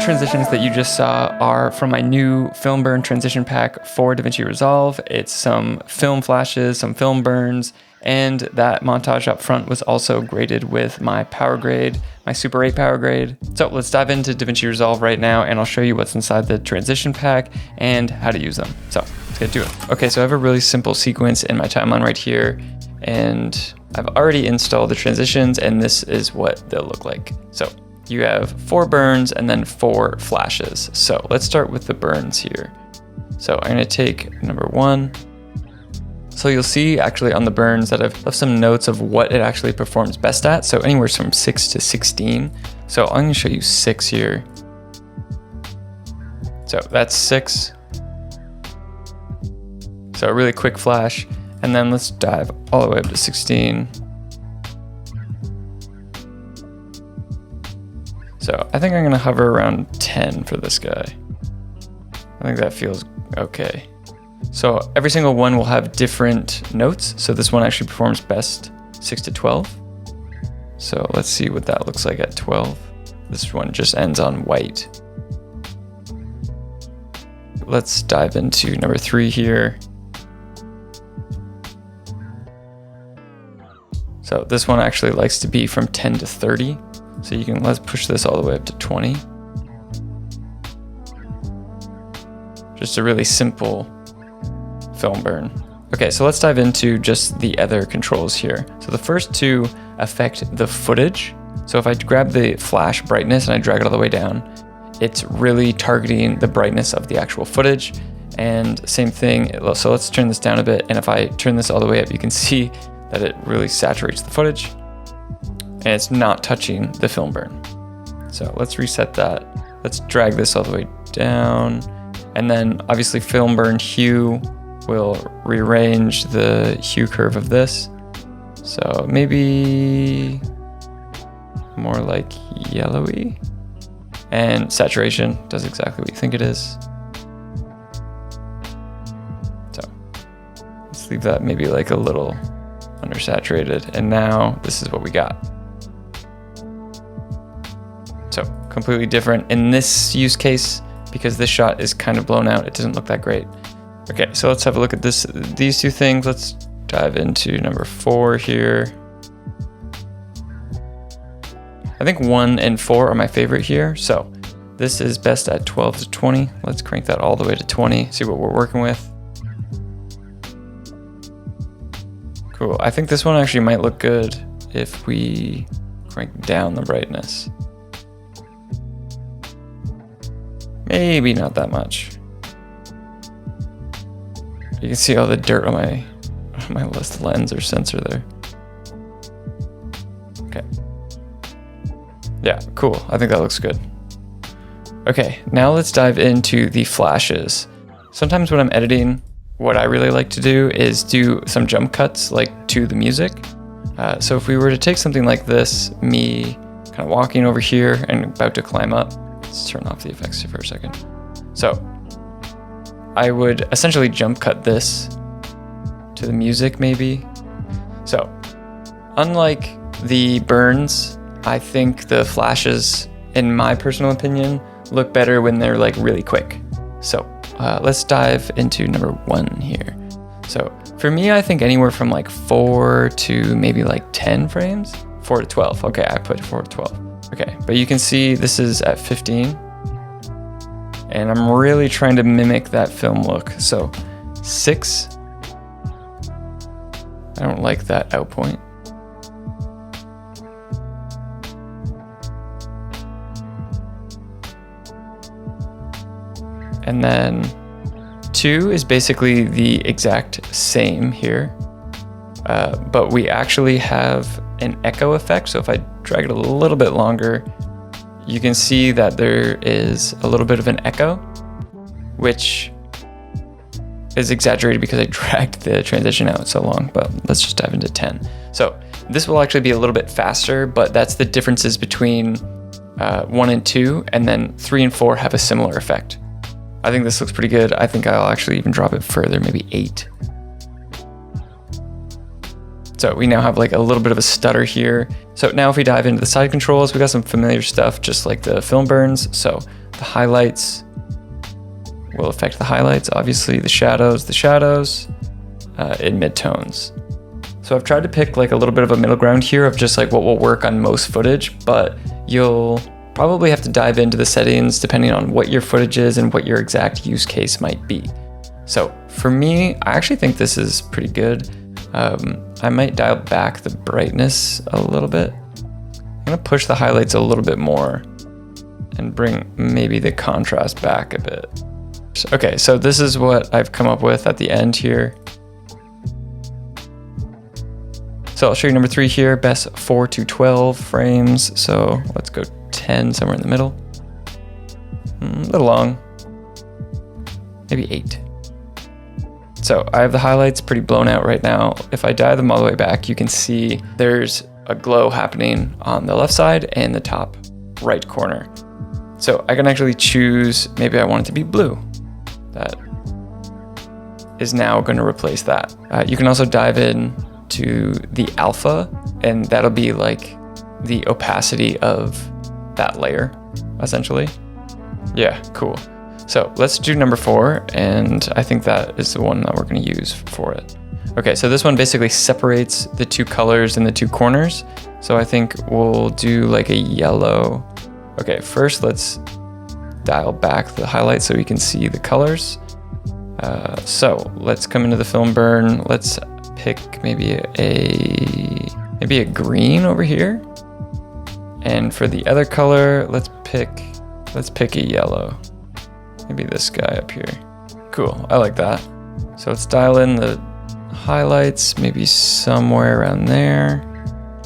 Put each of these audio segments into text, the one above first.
transitions that you just saw are from my new film burn transition pack for DaVinci Resolve. It's some film flashes, some film burns, and that montage up front was also graded with my Powergrade, my Super 8 Powergrade. So let's dive into DaVinci Resolve right now, and I'll show you what's inside the transition pack and how to use them. So let's get to it. Okay, so I have a really simple sequence in my timeline right here, and I've already installed the transitions, and this is what they'll look like. So you have 4 burns and then 4 flashes. So let's start with the burns here. So I'm gonna take number 1. So you'll see actually on the burns that I've left some notes of what it actually performs best at. So anywhere from 6 to 16. So I'm gonna show you 6 here. So that's 6. So a really quick flash. And then let's dive all the way up to 16. So I think I'm gonna hover around 10 for this guy. I think that feels okay. So every single one will have different notes. So this one actually performs best 6 to 12. So let's see what that looks like at 12. This one just ends on white. Let's dive into number 3 here. So this one actually likes to be from 10 to 30. So let's push this all the way up to 20. Just a really simple film burn. Okay, so let's dive into just the other controls here. So the first 2 affect the footage. So if I grab the flash brightness and I drag it all the way down, it's really targeting the brightness of the actual footage. And same thing, so let's turn this down a bit. And if I turn this all the way up, you can see that it really saturates the footage and it's not touching the film burn. So let's reset that. Let's drag this all the way down. And then obviously film burn hue will rearrange the hue curve of this. So maybe more like yellowy. And saturation does exactly what you think it is. So let's leave that maybe like a little undersaturated. And now this is what we got. So completely different in this use case because this shot is kind of blown out. It doesn't look that great. Okay, so let's have a look at these 2 things. Let's dive into number 4 here. I think 1 and 4 are my favorite here. So this is best at 12 to 20. Let's crank that all the way to 20, see what we're working with. Cool, I think this one actually might look good if we crank down the brightness. Maybe not that much. You can see all the dirt on my lens or sensor there. Okay. Yeah, cool. I think that looks good. Okay, now let's dive into the flashes. Sometimes when I'm editing, what I really like to do is do some jump cuts like to the music. So if we were to take something like this, me kind of walking over here and about to climb up, let's turn off the effects for a second. So I would essentially jump cut this to the music maybe. So unlike the burns, I think the flashes, in my personal opinion, look better when they're like really quick. So let's dive into number 1 here. So for me, I think anywhere from like 4 to maybe like 10 frames, 4 to 12. Okay, I put 4 to 12. Okay, but you can see this is at 15. And I'm really trying to mimic that film look. So 6, I don't like that out point. And then 2 is basically the exact same here, but we actually have an echo effect. So if I drag it a little bit longer, you can see that there is a little bit of an echo, which is exaggerated because I dragged the transition out so long, but let's just dive into 10. So this will actually be a little bit faster, but that's the differences between 1 and 2, and then 3 and 4 have a similar effect. I think this looks pretty good. I think I'll actually even drop it further, maybe 8. So we now have like a little bit of a stutter here. So now if we dive into the side controls, we got some familiar stuff just like the film burns. So The highlights will affect the highlights. Obviously the shadows in midtones. So I've tried to pick like a little bit of a middle ground here of just like what will work on most footage, but you'll probably have to dive into the settings depending on what your footage is and what your exact use case might be. So for me, I actually think this is pretty good. I might dial back the brightness a little bit. I'm gonna push the highlights a little bit more and bring maybe the contrast back a bit. Okay, so this is what I've come up with at the end here. So I'll show you number 3 here, best 4 to 12 frames. So let's go 10, somewhere in the middle. A little long, maybe 8. So I have the highlights pretty blown out right now. If I dial them all the way back, you can see there's a glow happening on the left side and the top right corner. So I can actually choose, maybe I want it to be blue. That is now going to replace that. You can also dive in to the alpha, and that'll be like the opacity of that layer, essentially. Yeah, cool. So let's do number 4, and I think that is the one that we're going to use for it. Okay, so this one basically separates the 2 colors in the 2 corners. So I think we'll do like a yellow. Okay, first let's dial back the highlight so we can see the colors. So let's come into the film burn. Let's pick maybe a green over here. And for the other color, let's pick a yellow. Maybe this guy up here. Cool, I like that. So let's dial in the highlights, maybe somewhere around there.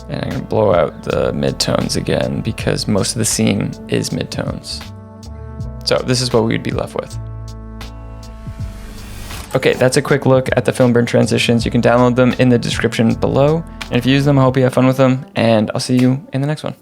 And I'm gonna blow out the midtones again because most of the scene is midtones. So this is what we'd be left with. Okay, that's a quick look at the film burn transitions. You can download them in the description below. And if you use them, I hope you have fun with them, and I'll see you in the next one.